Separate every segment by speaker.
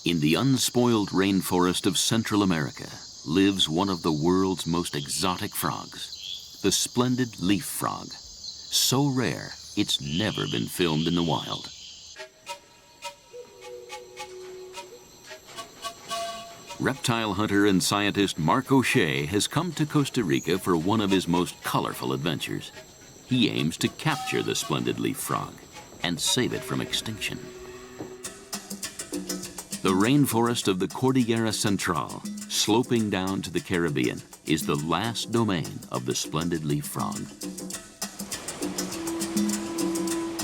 Speaker 1: In the unspoiled rainforest of Central America lives one of the world's most exotic frogs, the splendid leaf frog. So rare, it's never been filmed in the wild. Reptile hunter and scientist Mark O'Shea has come to Costa Rica for one of his most colorful adventures. He aims to capture the splendid leaf frog and save it from extinction. The rainforest of the Cordillera Central, sloping down to the Caribbean, is the last domain of the splendid leaf frog.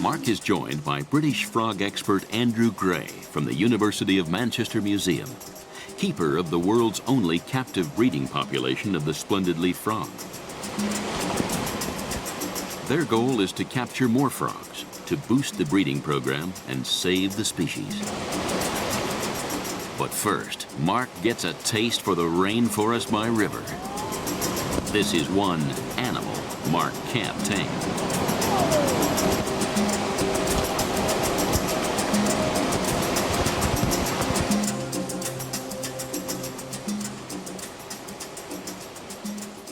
Speaker 1: Mark is joined by British frog expert Andrew Gray from the University of Manchester Museum, keeper of the world's only captive breeding population of the splendid leaf frog. Their goal is to capture more frogs, to boost the breeding program and save the species. But first, Mark gets a taste for the rainforest by river. This is one animal Mark can't tame.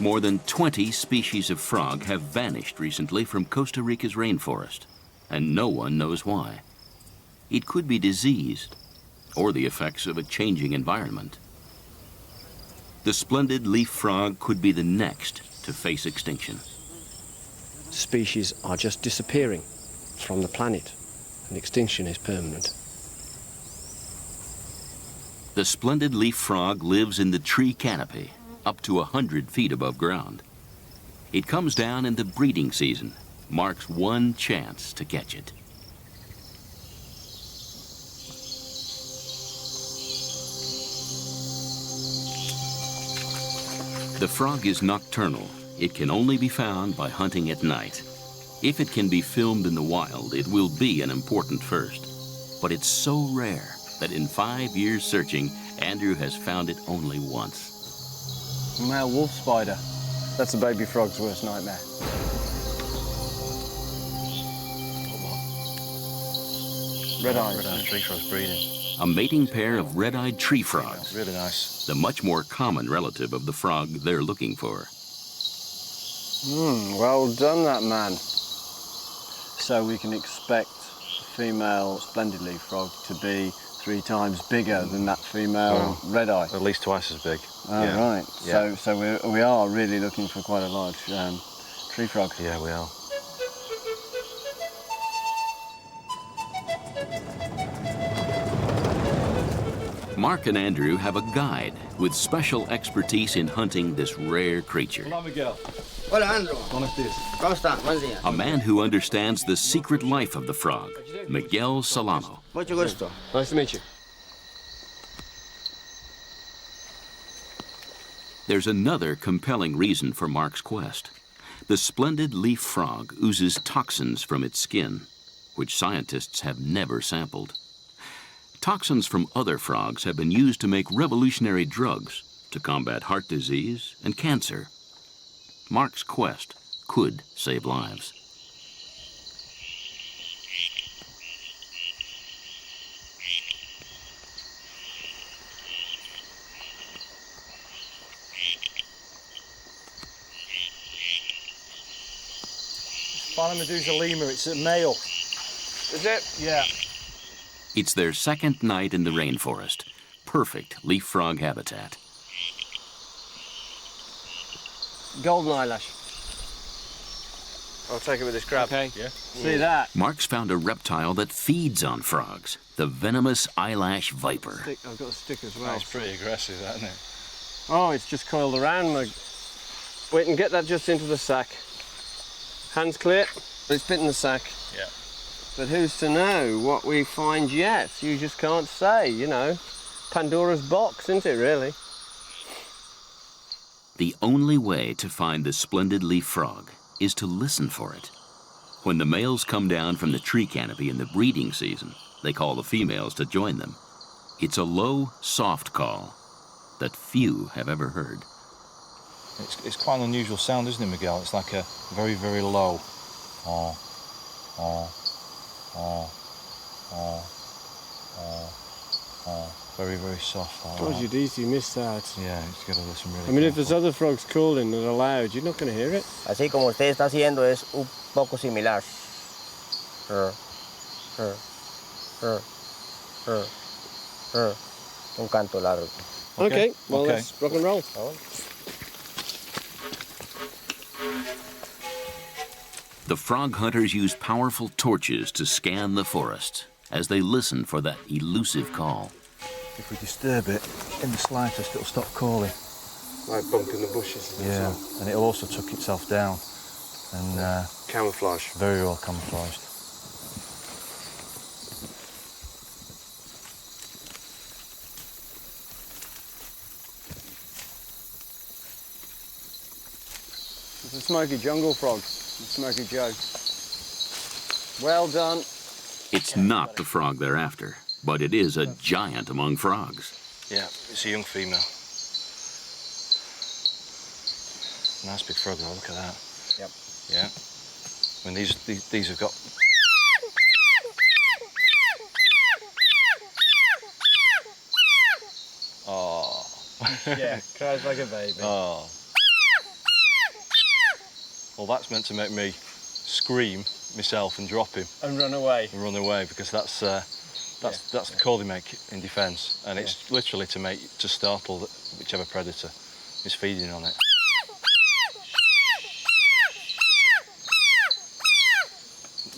Speaker 1: More than 20 species of frog have vanished recently from Costa Rica's rainforest, and no one knows why. It could be disease, or the effects of a changing environment. The splendid leaf frog could be the next to face extinction.
Speaker 2: Species are just disappearing from the planet, and extinction is permanent.
Speaker 1: The splendid leaf frog lives in the tree canopy, up to 100 feet above ground. It comes down in the breeding season, Mark's one chance to catch it. The frog is nocturnal. It can only be found by hunting at night. If it can be filmed in the wild, it will be an important first. But it's so rare that in 5 years searching, Andrew has found it only once.
Speaker 3: Male wolf spider. That's a baby frog's worst nightmare. Red-eyed tree frogs breeding.
Speaker 1: A mating pair of red-eyed tree frogs.
Speaker 3: Really nice.
Speaker 1: The much more common relative of the frog they're looking for.
Speaker 3: Well done, that man. So we can expect the female splendid leaf frog to be 3 times bigger than that female red-eye.
Speaker 4: At least twice as big.
Speaker 3: Oh, yeah. Right. Yeah. So we are really looking for quite a large tree frog.
Speaker 4: Yeah, we are.
Speaker 1: Mark and Andrew have a guide with special expertise in hunting this rare creature.
Speaker 5: Hola, Miguel.
Speaker 6: Hola, Andrew.
Speaker 5: ¿Cómo estás?
Speaker 6: ¿Cómo está? Buenos días.
Speaker 1: A man who understands the secret life of the frog, Miguel Solano.
Speaker 6: Mucho gusto.
Speaker 2: Nice to meet you.
Speaker 1: There's another compelling reason for Mark's quest. The splendid leaf frog oozes toxins from its skin, which scientists have never sampled. Toxins from other frogs have been used to make revolutionary drugs to combat heart disease and cancer. Mark's quest could save lives.
Speaker 3: Medusa lemur, it's a male.
Speaker 6: Is it?
Speaker 3: Yeah.
Speaker 1: It's their second night in the rainforest. Perfect leaf frog habitat.
Speaker 2: Golden eyelash.
Speaker 6: I'll take it with this crab.
Speaker 2: Okay.
Speaker 5: Yeah.
Speaker 3: See that?
Speaker 1: Mark's found a reptile that feeds on frogs, the venomous eyelash viper.
Speaker 3: I've got a stick as well.
Speaker 5: That's pretty aggressive, that, isn't it?
Speaker 3: Oh, it's just coiled around me. Wait and get that just into the sack. Hands clear. It's bitten the sack.
Speaker 5: Yeah.
Speaker 3: But who's to know what we find yet? You just can't say, you know. Pandora's box, isn't it, really?
Speaker 1: The only way to find the splendid leaf frog is to listen for it. When the males come down from the tree canopy in the breeding season, they call the females to join them. It's a low, soft call that few have ever heard.
Speaker 4: It's quite an unusual sound, isn't it, Miguel? It's like a very, very low. Oh, oh, oh, oh, oh, oh. Very, very soft. Like
Speaker 2: God,
Speaker 4: that.
Speaker 2: you'd easily miss that.
Speaker 4: Yeah, you've got to listen really
Speaker 2: I mean, if there's
Speaker 4: careful.
Speaker 2: other frogs calling that are loud, you're not going to hear it.
Speaker 6: Así como usted está haciendo es un poco similar. Un canto largo.
Speaker 2: Okay, well,
Speaker 4: okay.
Speaker 2: let's rock and roll.
Speaker 1: The frog hunters use powerful torches to scan the forest as they listen for that elusive call.
Speaker 4: If we disturb it in the slightest, it'll stop calling.
Speaker 2: Like bumping the bushes.
Speaker 4: Yeah, and it'll also tuck itself down. And
Speaker 2: Camouflage.
Speaker 4: very well camouflaged.
Speaker 3: It's a smoky jungle frog, Smoky Joe. Well done.
Speaker 1: It's not the frog they're after, but it is a giant among frogs.
Speaker 4: Yeah, it's a young female. Nice big frog though, look at that.
Speaker 6: Yep.
Speaker 4: Yeah. I mean, these have got... Oh.
Speaker 3: Yeah, cries like a baby.
Speaker 4: Oh. Well, that's meant to make me scream myself and drop him
Speaker 3: And run away.
Speaker 4: and run away, because that's the call they make in defence, and it's literally to startle whichever predator is feeding on it.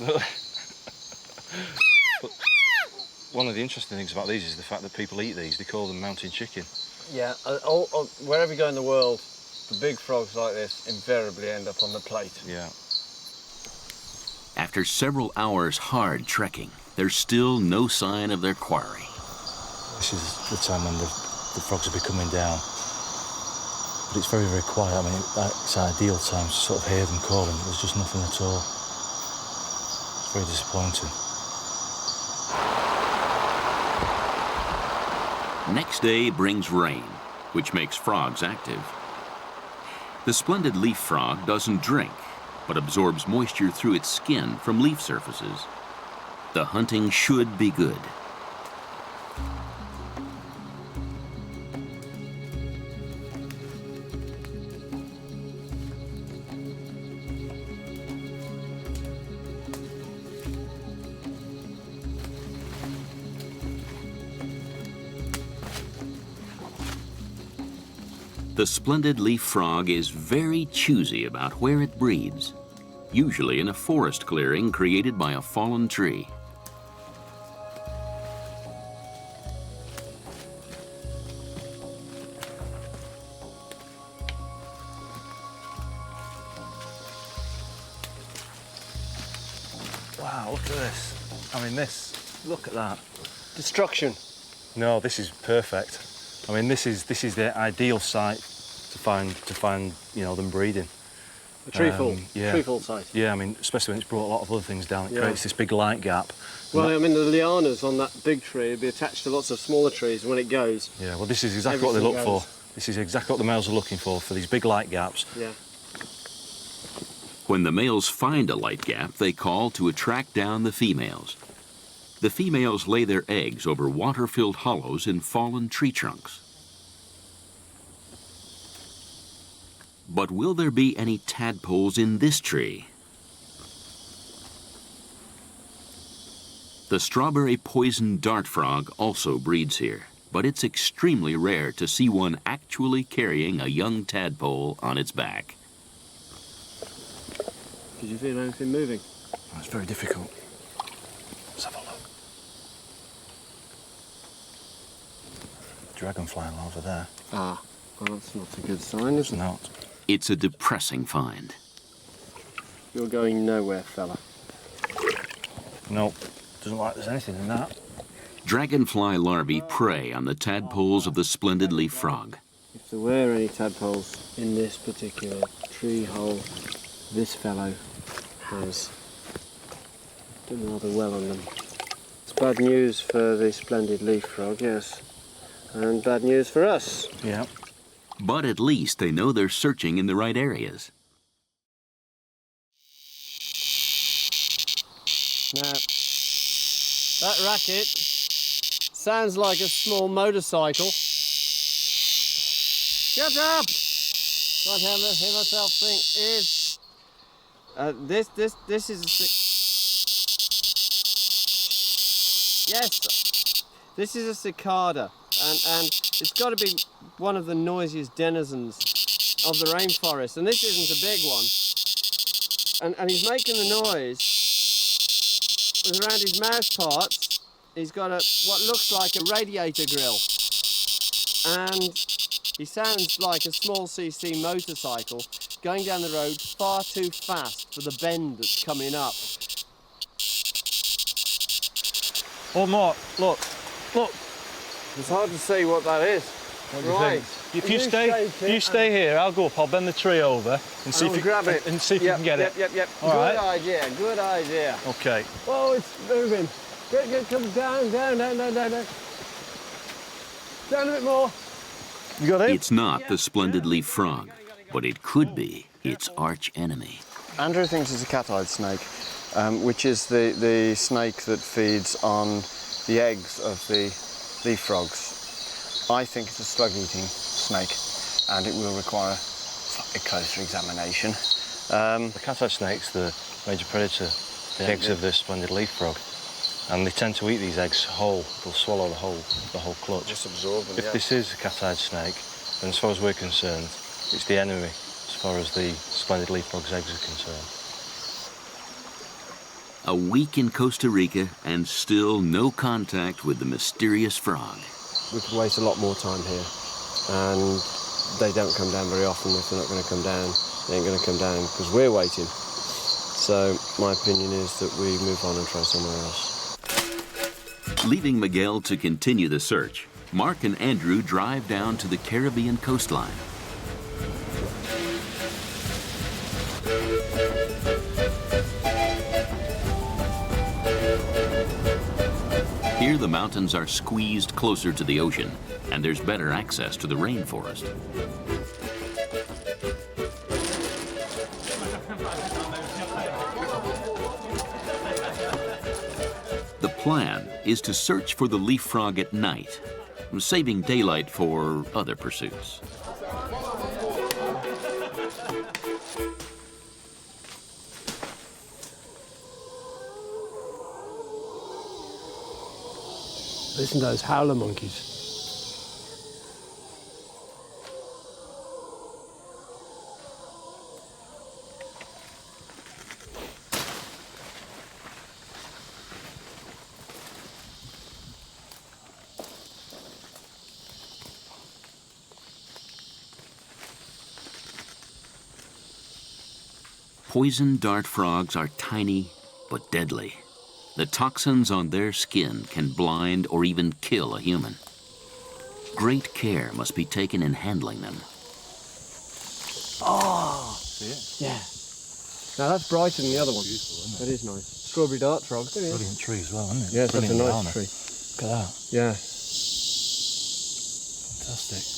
Speaker 4: But one of the interesting things about these is the fact that people eat these. They call them mountain chicken.
Speaker 3: Yeah, wherever you go in the world, the big frogs like this invariably end up on the plate.
Speaker 4: Yeah.
Speaker 1: After several hours hard trekking, there's still no sign of their quarry.
Speaker 4: This is the time when the frogs will be coming down. But it's very, very quiet. I mean, it's ideal time to sort of hear them calling. There's just nothing at all. It's very disappointing.
Speaker 1: Next day brings rain, which makes frogs active. The splendid leaf frog doesn't drink, but absorbs moisture through its skin from leaf surfaces. The hunting should be good. The splendid leaf frog is very choosy about where it breeds, usually in a forest clearing created by a fallen tree.
Speaker 4: Wow, look at this. I mean, look at that.
Speaker 2: Destruction.
Speaker 4: No, this is perfect. I mean, this is the ideal site to find them breeding.
Speaker 2: A treefall.
Speaker 4: Yeah.
Speaker 2: Treefall site.
Speaker 4: Yeah, I mean, especially when it's brought a lot of other things down. It
Speaker 2: Yeah.
Speaker 4: creates this big light gap.
Speaker 2: Well, I mean, the lianas on that big tree would be attached to lots of smaller trees when it goes.
Speaker 4: Yeah, well, this is exactly what they
Speaker 2: Everything
Speaker 4: look
Speaker 2: goes.
Speaker 4: for. This is exactly what the males are looking for these big light gaps.
Speaker 2: Yeah.
Speaker 1: When the males find a light gap, they call to attract down the females. The females lay their eggs over water-filled hollows in fallen tree trunks. But will there be any tadpoles in this tree? The strawberry poison dart frog also breeds here, but it's extremely rare to see one actually carrying a young tadpole on its back.
Speaker 2: Did you feel anything moving?
Speaker 4: It's very difficult. Let's have a look. Dragonfly over there.
Speaker 2: Ah, well, that's not a good sign, is
Speaker 4: It's
Speaker 2: it?
Speaker 4: not.
Speaker 1: It's a depressing find.
Speaker 2: You're going nowhere, fella.
Speaker 4: Nope. Doesn't like there's anything in that.
Speaker 1: Dragonfly larvae prey on the tadpoles of the splendid leaf frog.
Speaker 2: If there were any tadpoles in this particular tree hole, this fellow has done rather well on them. It's bad news for the splendid leaf frog, yes, and bad news for us.
Speaker 4: Yeah.
Speaker 1: But at least they know they're searching in the right areas.
Speaker 2: Now, that racket sounds like a small motorcycle. Shut up! God, hear myself think is. This is a. Yes, this is a cicada, and it's got to be one of the noisiest denizens of the rainforest. And this isn't a big one. And he's making the noise with around his mouth parts. He's got what looks like a radiator grill, and he sounds like a small CC motorcycle going down the road far too fast for the bend that's coming up.
Speaker 4: Oh, Mark, look.
Speaker 2: It's hard to see what that is.
Speaker 4: What do you think? If you stay here, I'll go up. I'll bend the tree over and see if you
Speaker 2: grab it
Speaker 4: and see if you can get it.
Speaker 2: Yep.
Speaker 4: All
Speaker 2: Good
Speaker 4: right.
Speaker 2: idea. Good idea.
Speaker 4: Okay.
Speaker 2: Oh, it's moving. Good. Come down. Down a bit more.
Speaker 4: You got it?
Speaker 1: It's not the splendid leaf frog, but it could be its arch enemy.
Speaker 3: Andrew thinks it's a cat-eyed snake, which is the snake that feeds on the eggs of the leaf frogs. I think it's a slug-eating snake, and it will require a closer examination.
Speaker 4: The cat-eyed snake's the major predator, the eggs of the splendid leaf frog. And they tend to eat these eggs whole. They'll swallow the whole clutch.
Speaker 3: Just absorb them,
Speaker 4: If this is a cat-eyed snake, then as far as we're concerned, it's the enemy as far as the splendid leaf frog's eggs are concerned.
Speaker 1: A week in Costa Rica and still no contact with the mysterious frog.
Speaker 2: We could waste a lot more time here, and they don't come down very often. If they're not going to come down, they ain't going to come down because we're waiting. So my opinion is that we move on and try somewhere else.
Speaker 1: Leaving Miguel to continue the search, Mark and Andrew drive down to the Caribbean coastline. Here the mountains are squeezed closer to the ocean, and there's better access to the rainforest. The plan is to search for the leaf frog at night, saving daylight for other pursuits.
Speaker 2: Listen to those howler monkeys.
Speaker 1: Poison dart frogs are tiny but deadly. The toxins on their skin can blind or even kill a human. Great care must be taken in handling them.
Speaker 2: Oh! Yeah. Now that's brighter than the other one.
Speaker 4: Beautiful, isn't it?
Speaker 2: That is nice. Strawberry dart frog.
Speaker 4: Brilliant tree as well, isn't it?
Speaker 2: Yes, that's a
Speaker 4: Brilliant
Speaker 2: nice
Speaker 4: banana.
Speaker 2: tree.
Speaker 4: Look at that.
Speaker 2: Yeah.
Speaker 4: Fantastic.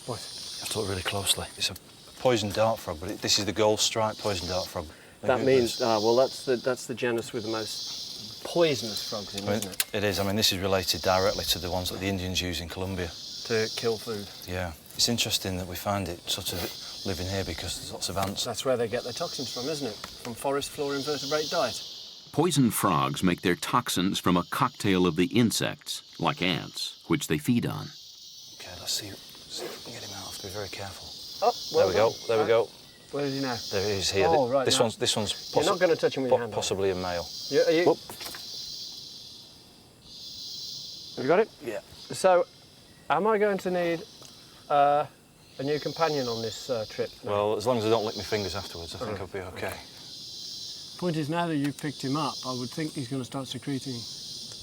Speaker 2: What?
Speaker 4: You have to look really closely. It's a poison dart frog, but this is the gold striped poison dart frog.
Speaker 2: That means, well, that's the genus with the most poisonous frogs in, isn't it?
Speaker 4: It is. I mean, this is related directly to the ones that the Indians use in Colombia.
Speaker 2: To kill food.
Speaker 4: Yeah. It's interesting that we find it sort of living here because there's lots of ants.
Speaker 2: That's where they get their toxins from, isn't it? From forest floor invertebrate diet.
Speaker 1: Poison frogs make their toxins from a cocktail of the insects, like ants, which they feed on.
Speaker 4: Okay, let's see if we can get him out. Have to be very careful.
Speaker 2: Oh,
Speaker 4: There we go. There we go.
Speaker 2: Where is he now?
Speaker 4: There he is here.
Speaker 2: Oh, right,
Speaker 4: This
Speaker 2: now.
Speaker 4: one's
Speaker 2: You're not going to touch him with your hand, are you?
Speaker 4: possibly a male.
Speaker 2: Are you?
Speaker 4: Whoop.
Speaker 2: Have you got it?
Speaker 4: Yeah.
Speaker 2: So, am I going to need a new companion on this trip now?
Speaker 4: Well, as long as I don't lick my fingers afterwards, I think I'll be okay.
Speaker 2: Point is, now that you've picked him up, I would think he's going to start secreting.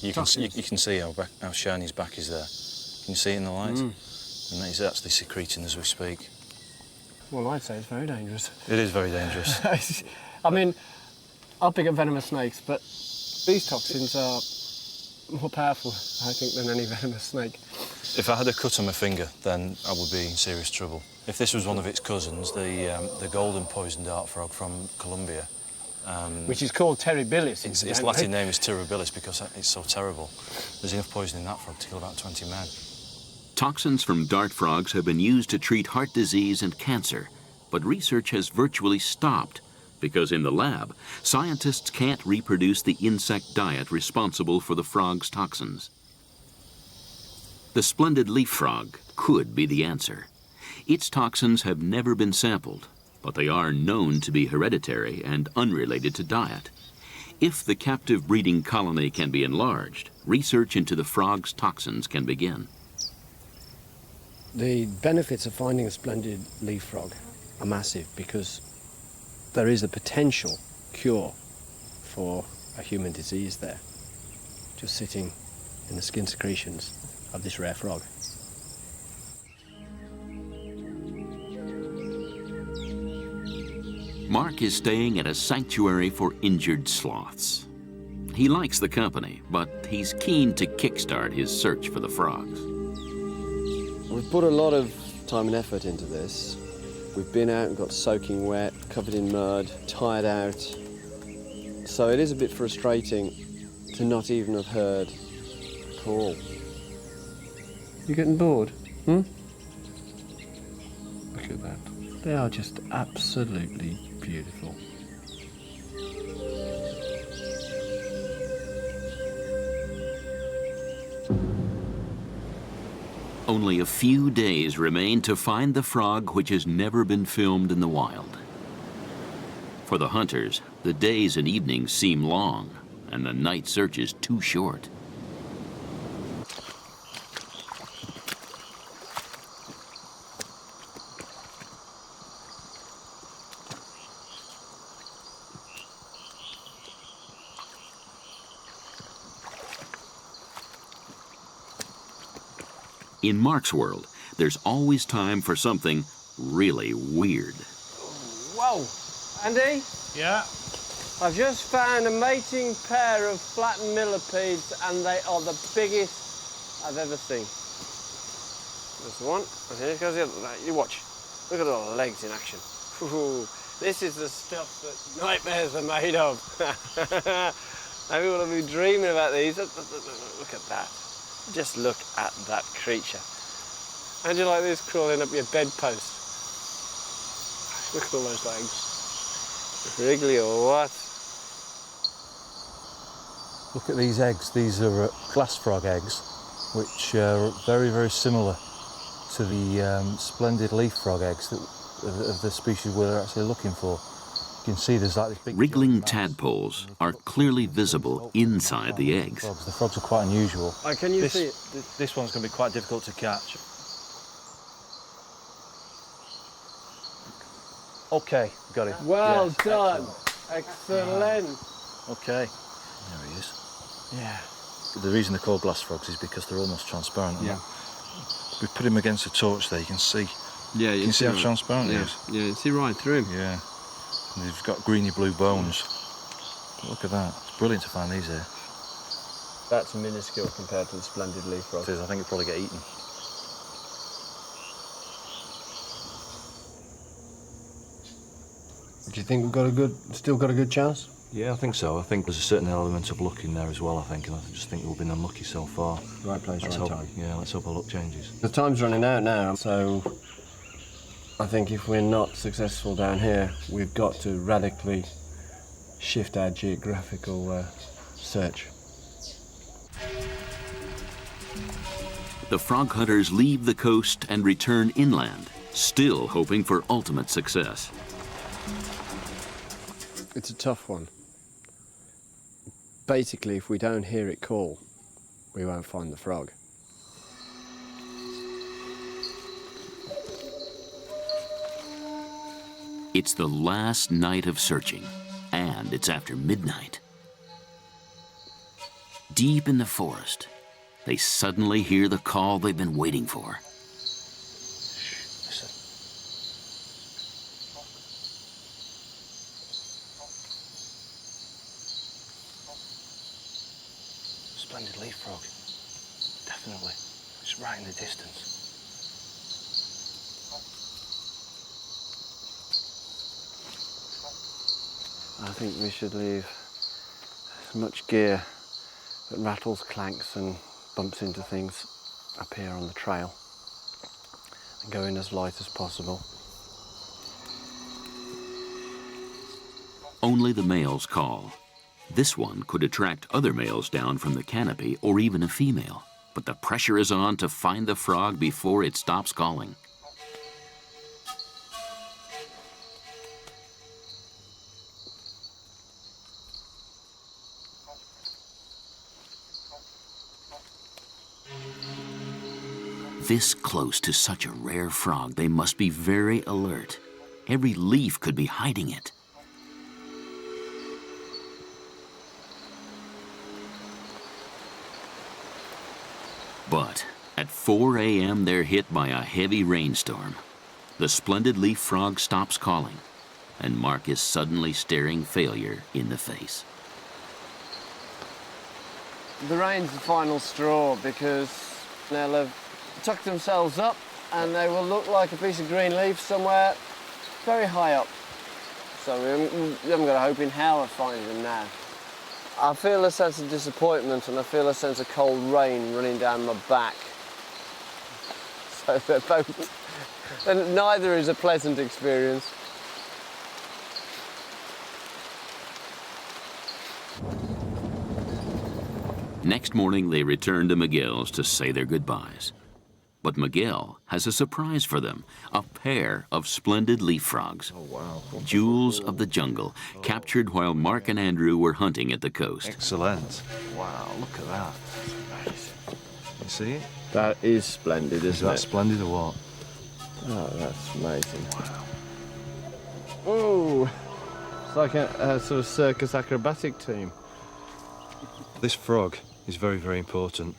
Speaker 4: You can see how shiny his back is there. Can you see it in the light? And he's actually secreting as we speak.
Speaker 2: Well, I'd say it's very dangerous.
Speaker 4: It is very dangerous.
Speaker 2: I mean, I'll pick up venomous snakes, but these toxins are more powerful, I think, than any venomous snake.
Speaker 4: If I had a cut on my finger, then I would be in serious trouble. If this was one of its cousins, the golden poison dart frog from Colombia,
Speaker 2: which is called terribilis.
Speaker 4: Its Latin name is terribilis because it's so terrible. There's enough poison in that frog to kill about 20 men.
Speaker 1: Toxins from dart frogs have been used to treat heart disease and cancer, but research has virtually stopped because in the lab, scientists can't reproduce the insect diet responsible for the frog's toxins. The splendid leaf frog could be the answer. Its toxins have never been sampled, but they are known to be hereditary and unrelated to diet. If the captive breeding colony can be enlarged, research into the frog's toxins can begin.
Speaker 2: The benefits of finding a splendid leaf frog are massive because there is a potential cure for a human disease there, just sitting in the skin secretions of this rare frog.
Speaker 1: Mark is staying at a sanctuary for injured sloths. He likes the company, but he's keen to kickstart his search for the frogs.
Speaker 2: We've put a lot of time and effort into this. We've been out and got soaking wet, covered in mud, tired out. So it is a bit frustrating to not even have heard a call. You getting bored? Look at that. They are just absolutely beautiful.
Speaker 1: Only a few days remain to find the frog which has never been filmed in the wild. For the hunters, the days and evenings seem long, and the night search is too short. In Mark's world, there's always time for something really weird.
Speaker 2: Whoa! Andy?
Speaker 5: Yeah?
Speaker 2: I've just found a mating pair of flattened millipedes and they are the biggest I've ever seen. There's the one, and here goes the other. You watch. Look at all the legs in action. Ooh, this is the stuff that nightmares are made of. Everyone will be dreaming about these. Look at that. Just look at that creature. How'd you like this crawling up your bedpost? Look at all those legs. Wriggly or what?
Speaker 4: Look at these eggs. These are glass frog eggs, which are very, very similar to the splendid leaf frog eggs of the species we're actually looking for. You can see there's like this big...
Speaker 1: Wriggling tadpoles are clearly visible inside the eggs.
Speaker 4: The frogs are quite unusual.
Speaker 2: Can you see it?
Speaker 4: This one's going to be quite difficult to catch. Okay, got it.
Speaker 2: Well
Speaker 4: Yes,
Speaker 2: done. Excellent.
Speaker 4: Okay. There he is.
Speaker 2: Yeah.
Speaker 4: The reason they're called glass frogs is because they're almost transparent.
Speaker 2: Yeah.
Speaker 4: We put him against a torch there, you can see.
Speaker 2: Yeah,
Speaker 4: you can see how transparent he is.
Speaker 2: Yeah, you see right through him.
Speaker 4: Yeah. And they've got greeny blue bones. But look at that. It's brilliant to find these here.
Speaker 2: That's minuscule compared to the splendid leaf frog.
Speaker 4: It is, I think it'll probably get eaten.
Speaker 2: Do you think we've still got a good chance?
Speaker 4: Yeah, I think so. I think there's a certain element of luck in there as well, I think, and I just think we've been unlucky so far.
Speaker 2: Right place, right time.
Speaker 4: Yeah, let's hope our luck changes.
Speaker 2: The time's running out now, so I think if we're not successful down here, we've got to radically shift our geographical search.
Speaker 1: The frog hunters leave the coast and return inland, still hoping for ultimate success.
Speaker 2: It's a tough one. Basically, if we don't hear it call, we won't find the frog.
Speaker 1: It's the last night of searching, and it's after midnight. Deep in the forest, they suddenly hear the call they've been waiting for.
Speaker 4: Splendid leaf frog. Definitely. It's right in the distance.
Speaker 3: I think we should leave as much gear that rattles, clanks and bumps into things up here on the trail and go in as light as possible.
Speaker 1: Only the males call. This one could attract other males down from the canopy or even a female, but the pressure is on to find the frog before it stops calling. This close to such a rare frog, they must be very alert. Every leaf could be hiding it. But at 4 a.m., they're hit by a heavy rainstorm. The splendid leaf frog stops calling, and Mark is suddenly staring failure in the face.
Speaker 3: The rain's the final straw because they'll have tucked themselves up and they will look like a piece of green leaf somewhere very high up. So we haven't got a hope in hell of finding them now. I feel a sense of disappointment and I feel a sense of cold rain running down my back. So they're both, and neither is a pleasant experience.
Speaker 1: Next morning, they return to Miguel's to say their goodbyes. But Miguel has a surprise for them, a pair of splendid leaf frogs. Oh, wow. Jewels of the jungle, captured while Mark and Andrew were hunting at the coast.
Speaker 4: Excellent. Wow, look at that. That's amazing. You see it?
Speaker 3: That is splendid,
Speaker 4: Is that splendid or what?
Speaker 3: Oh, that's amazing.
Speaker 4: Wow.
Speaker 3: Oh, it's like a sort of circus acrobatic team.
Speaker 4: This frog is very, very important.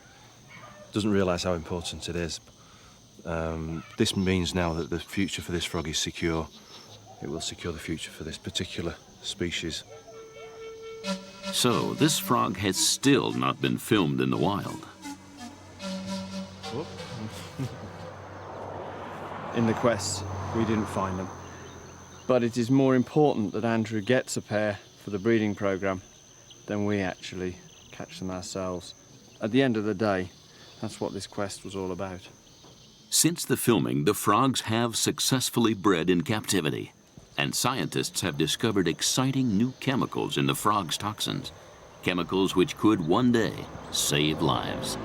Speaker 4: Doesn't realise how important it is. This means now that the future for this frog is secure. It will secure the future for this particular species.
Speaker 1: So this frog has still not been filmed in the wild.
Speaker 3: In the quest, we didn't find them. But it is more important that Andrew gets a pair for the breeding programme than we actually catch them ourselves. At the end of the day, that's what this quest was all about.
Speaker 1: Since the filming, the frogs have successfully bred in captivity, and scientists have discovered exciting new chemicals in the frog's toxins, chemicals which could one day save lives.